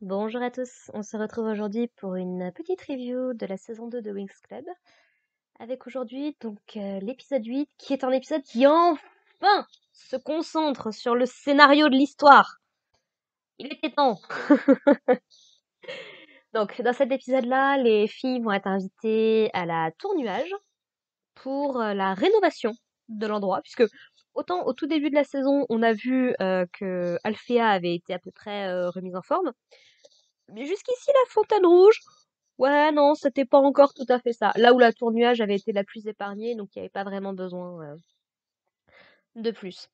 Bonjour à tous, on se retrouve aujourd'hui pour une petite review de la saison 2 de Winx Club, avec aujourd'hui l'épisode 8, qui est un épisode qui enfin se concentre sur le scénario de l'histoire. Il était temps. Donc dans cet épisode-là, les filles vont être invitées à la Tour Nuage pour la rénovation de l'endroit, puisque autant au tout début de la saison, on a vu que Alphea avait été à peu près remise en forme, mais jusqu'ici la Fontaine Rouge, ouais, non, c'était pas encore tout à fait ça. Là où la tour nuage avait été la plus épargnée, donc il n'y avait pas vraiment besoin de plus.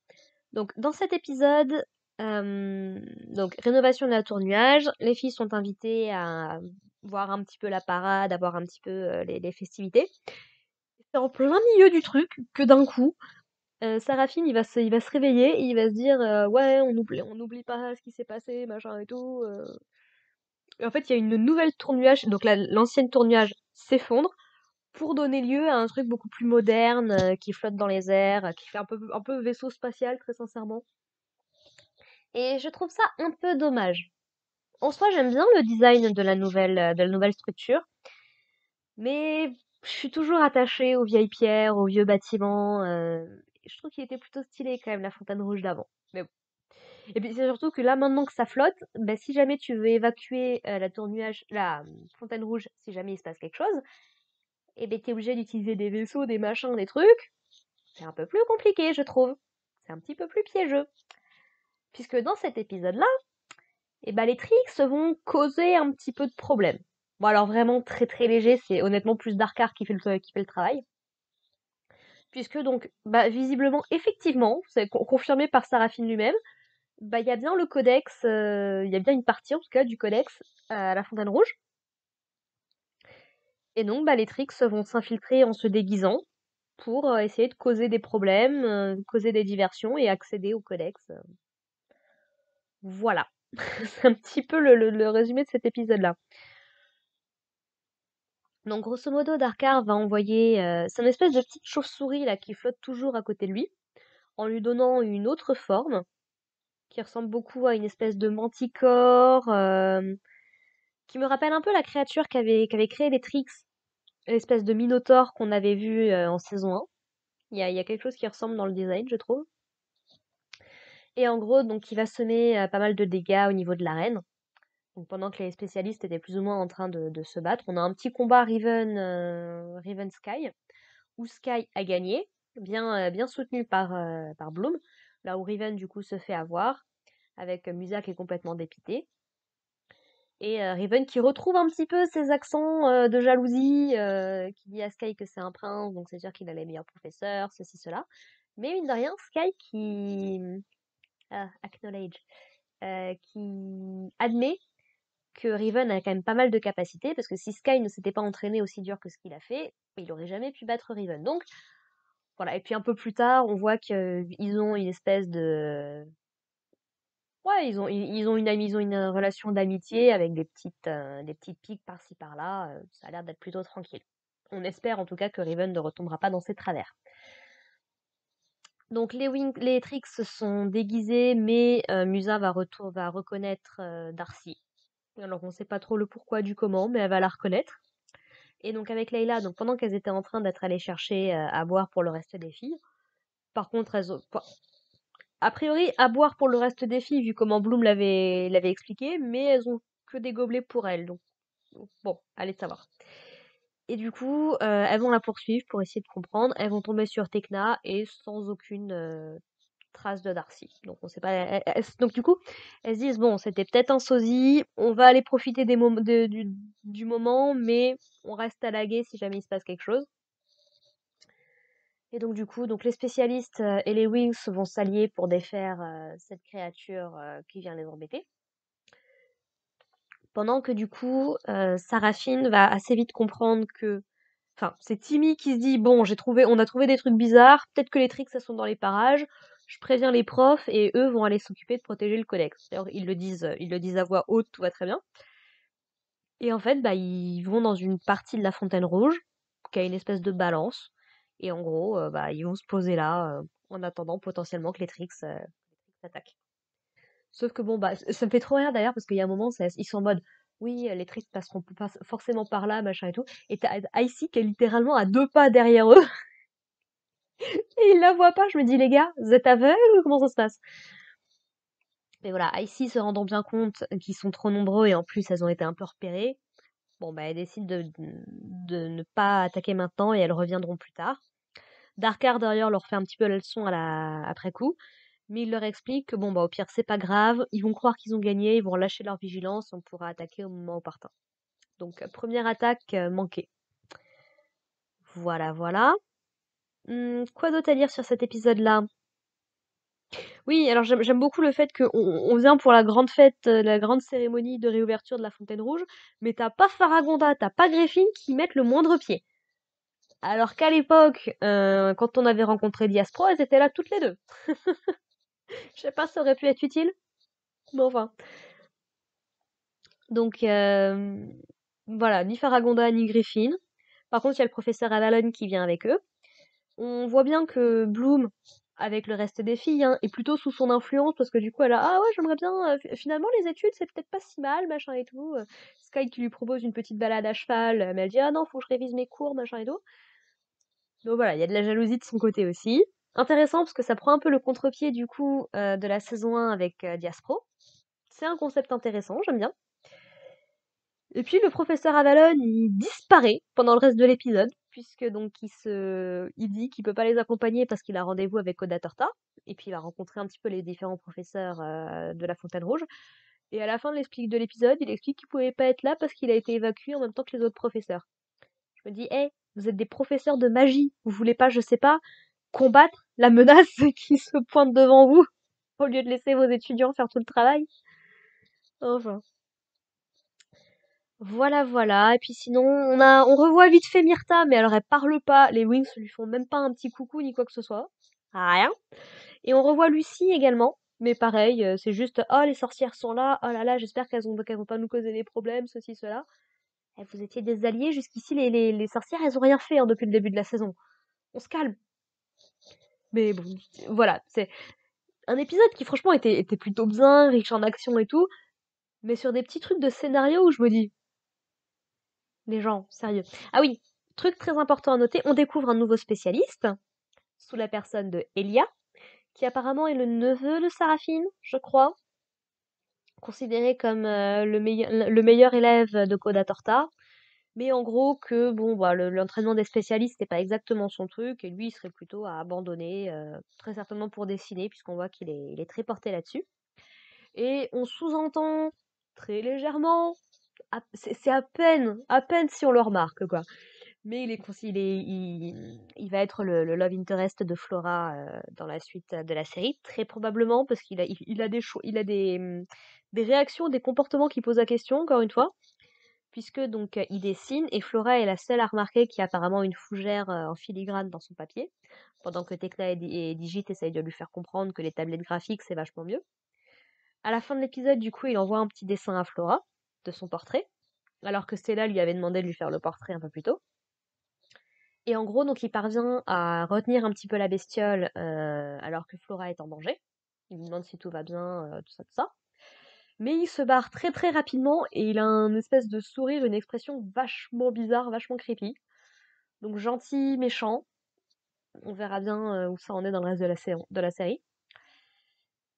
Donc dans cet épisode, donc rénovation de la tour nuage, les filles sont invitées à voir un petit peu la parade, à voir un petit peu les festivités. C'est en plein milieu du truc que d'un coup, Saraphine il va se réveiller et il va se dire ouais, on n'oublie pas ce qui s'est passé, machin et tout. Et en fait, il y a une nouvelle tour nuage, donc l'ancienne tour nuage s'effondre pour donner lieu à un truc beaucoup plus moderne, qui flotte dans les airs, qui fait un peu vaisseau spatial, très sincèrement. Et je trouve ça un peu dommage. En soi, j'aime bien le design de la nouvelle structure, mais je suis toujours attachée aux vieilles pierres, aux vieux bâtiments. Je trouve qu'il était plutôt stylé quand même, la fontaine rouge d'avant. Mais bon. Et puis c'est surtout que là, maintenant que ça flotte, bah, si jamais tu veux évacuer la tour nuage, la fontaine rouge, si jamais il se passe quelque chose, et ben t'es obligé d'utiliser des vaisseaux, des machins, des trucs. C'est un peu plus compliqué, je trouve. C'est un petit peu plus piégeux. Puisque dans cet épisode-là, eh ben, les tricks vont causer un petit peu de problèmes. Bon, alors vraiment très très léger, c'est honnêtement plus Darkar qui fait le travail. Puisque donc, bah, visiblement, effectivement, c'est confirmé par Saraphine lui-même, bah, il y a bien le codex, il y a bien une partie en tout cas du codex à la Fontaine Rouge. Et donc, bah, les tricks vont s'infiltrer en se déguisant pour essayer de causer des problèmes, causer des diversions et accéder au codex. Voilà. C'est un petit peu le résumé de cet épisode-là. Donc, grosso modo, Darkar va envoyer. C'est une espèce de petite chauve-souris là qui flotte toujours à côté de lui, en lui donnant une autre forme qui ressemble beaucoup à une espèce de manticore, qui me rappelle un peu la créature qu'avait créé les Trix, l'espèce de minotaure qu'on avait vu en saison 1. Il y a quelque chose qui ressemble dans le design, je trouve. Et en gros, donc, il va semer pas mal de dégâts au niveau de l'arène. Donc pendant que les spécialistes étaient plus ou moins en train de se battre, on a un petit combat Riven Sky, où Sky a gagné, bien soutenu par Bloom, là où Riven du coup se fait avoir, avec Musa qui est complètement dépité. Et Riven qui retrouve un petit peu ses accents de jalousie, qui dit à Sky que c'est un prince, donc c'est sûr qu'il a les meilleurs professeurs, ceci, cela. Mais mine de rien, Sky qui acknowledge, qui admet que Riven a quand même pas mal de capacités, parce que si Sky ne s'était pas entraîné aussi dur que ce qu'il a fait, il aurait jamais pu battre Riven. Donc, voilà. Et puis un peu plus tard, on voit qu'ils ont une espèce de... Ouais, ils ont une relation d'amitié avec des petites piques par-ci par-là. Ça a l'air d'être plutôt tranquille. On espère en tout cas que Riven ne retombera pas dans ses travers. Donc les Trix se sont déguisés, mais Musa va reconnaître Darcy. Alors on sait pas trop le pourquoi du comment, mais elle va la reconnaître. Et donc avec Leila, donc pendant qu'elles étaient en train d'être allées chercher à boire pour le reste des filles, par contre a priori à boire pour le reste des filles vu comment Bloom l'avait expliqué, mais elles ont que des gobelets pour elles, donc bon, allez savoir. Et du coup, elles vont la poursuivre pour essayer de comprendre. Elles vont tomber sur Tekna et sans aucune trace de Darcy. Donc on sait pas. Donc du coup, elles se disent bon, c'était peut-être un sosie. On va aller profiter du moment, mais on reste à la guet si jamais il se passe quelque chose. Et donc du coup, donc les spécialistes et les Wings vont s'allier pour défaire cette créature qui vient les embêter. Pendant que du coup, Saraphine va assez vite comprendre que, enfin, c'est Timmy qui se dit bon, on a trouvé des trucs bizarres. Peut-être que les tricks ça sont dans les parages. Je préviens les profs et eux vont aller s'occuper de protéger le codex. D'ailleurs, ils le disent à voix haute, tout va très bien. Et en fait, bah, ils vont dans une partie de la Fontaine Rouge, qui a une espèce de balance. Et en gros, bah, ils vont se poser là, en attendant potentiellement que les Trix attaquent. Sauf que bon, bah, ça me fait trop rire d'ailleurs parce qu'il y a un moment, ils sont en mode, oui, les tricks passeront pas forcément par là, machin et tout. Et t'as Icy qui est littéralement à 2 pas derrière eux et ils la voient pas. Je me dis, les gars, vous êtes aveugles ou comment ça se passe? Mais voilà, Icy se rendant bien compte qu'ils sont trop nombreux et en plus elles ont été un peu repérées, bon, bah, elles décident de ne pas attaquer maintenant et elles reviendront plus tard. Darkar d'ailleurs leur fait un petit peu la leçon après coup, mais il leur explique que bon, bah, au pire, c'est pas grave, ils vont croire qu'ils ont gagné, ils vont lâcher leur vigilance, on pourra attaquer au moment opportun. Donc, première attaque manquée. Voilà, voilà. Quoi d'autre à dire sur cet épisode-là? Oui, alors j'aime beaucoup le fait qu'on vient pour la grande fête, la grande cérémonie de réouverture de la Fontaine Rouge, mais t'as pas Faragonda, t'as pas Greffine qui mettent le moindre pied. Alors qu'à l'époque, quand on avait rencontré Diaspro, elles étaient là toutes les deux. Je sais pas, ça aurait pu être utile, mais enfin. Donc, voilà, ni Faragonda ni Griffin. Par contre, il y a le professeur Avalon qui vient avec eux. On voit bien que Bloom, avec le reste des filles, hein, est plutôt sous son influence parce que du coup, elle a ah ouais, j'aimerais bien. Finalement, les études, c'est peut-être pas si mal, machin et tout. Sky qui lui propose une petite balade à cheval, mais elle dit ah non, faut que je révise mes cours, machin et tout. Donc voilà, il y a de la jalousie de son côté aussi. Intéressant parce que ça prend un peu le contre-pied du coup de la saison 1 avec Diaspro. C'est un concept intéressant, j'aime bien. Et puis le professeur Avalon, il disparaît pendant le reste de l'épisode, puisque donc il dit qu'il peut pas les accompagner parce qu'il a rendez-vous avec Oda Torta, et puis il va rencontrer un petit peu les différents professeurs de la Fontaine Rouge. Et à la fin de l'épisode, il explique qu'il pouvait pas être là parce qu'il a été évacué en même temps que les autres professeurs. Je me dis, hé, vous êtes des professeurs de magie, vous voulez pas, je sais pas, combattre la menace qui se pointe devant vous au lieu de laisser vos étudiants faire tout le travail? Enfin. Voilà, voilà. Et puis sinon, on revoit vite fait Myrtha, mais alors elle parle pas. Les Wings lui font même pas un petit coucou ni quoi que ce soit. Rien. Et on revoit Lucie également. Mais pareil, c'est juste, oh, les sorcières sont là. Oh là là, j'espère qu'elles vont pas nous causer des problèmes, ceci, cela. Eh, vous étiez des alliés. Jusqu'ici, les sorcières, elles ont rien fait hein, depuis le début de la saison. On se calme. Mais bon, voilà. C'est un épisode qui, franchement, était plutôt bien, riche en action et tout. Mais sur des petits trucs de scénario où je me dis, les gens, sérieux. Ah oui, truc très important à noter, on découvre un nouveau spécialiste, sous la personne de Elia, qui apparemment est le neveu de Saraphine, je crois, considéré comme le meilleur élève de Coda Torta. Mais en gros que bon bah l'entraînement des spécialistes n'est pas exactement son truc et lui il serait plutôt à abandonner, très certainement pour dessiner puisqu'on voit il est très porté là-dessus. Et on sous-entend très légèrement, c'est à peine si on le remarque quoi. Mais il va être le love interest de Flora dans la suite de la série, très probablement parce il a des des réactions, des comportements qui posent la question, encore une fois, puisque donc il dessine et Flora est la seule à remarquer qu'il y a apparemment une fougère en filigrane dans son papier, pendant que Tekla et Digit essayent de lui faire comprendre que les tablettes graphiques c'est vachement mieux. À la fin de l'épisode, du coup, il envoie un petit dessin à Flora de son portrait, alors que Stella lui avait demandé de lui faire le portrait un peu plus tôt. Et en gros, donc il parvient à retenir un petit peu la bestiole alors que Flora est en danger. Il lui demande si tout va bien, tout ça, tout ça. Mais il se barre très très rapidement et il a un espèce de sourire, une expression vachement bizarre, vachement creepy. Donc gentil, méchant. On verra bien où ça en est dans le reste de la série.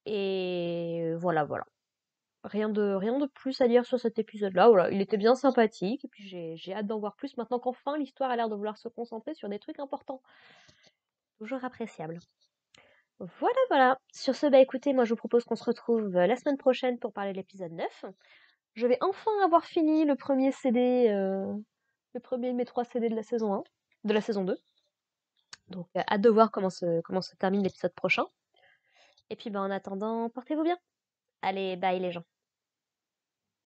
Et voilà, voilà. Rien de plus à dire sur cet épisode-là. Voilà, il était bien sympathique. Et puis j'ai hâte d'en voir plus maintenant qu'enfin l'histoire a l'air de vouloir se concentrer sur des trucs importants. Toujours appréciable. Voilà, voilà. Sur ce, bah écoutez, moi je vous propose qu'on se retrouve la semaine prochaine pour parler de l'épisode 9. Je vais enfin avoir fini le premier CD, le premier de mes 3 CD de la saison 1, de la saison 2. Donc hâte de voir comment se termine l'épisode prochain. Et puis bah en attendant, portez-vous bien. Allez, bye les gens.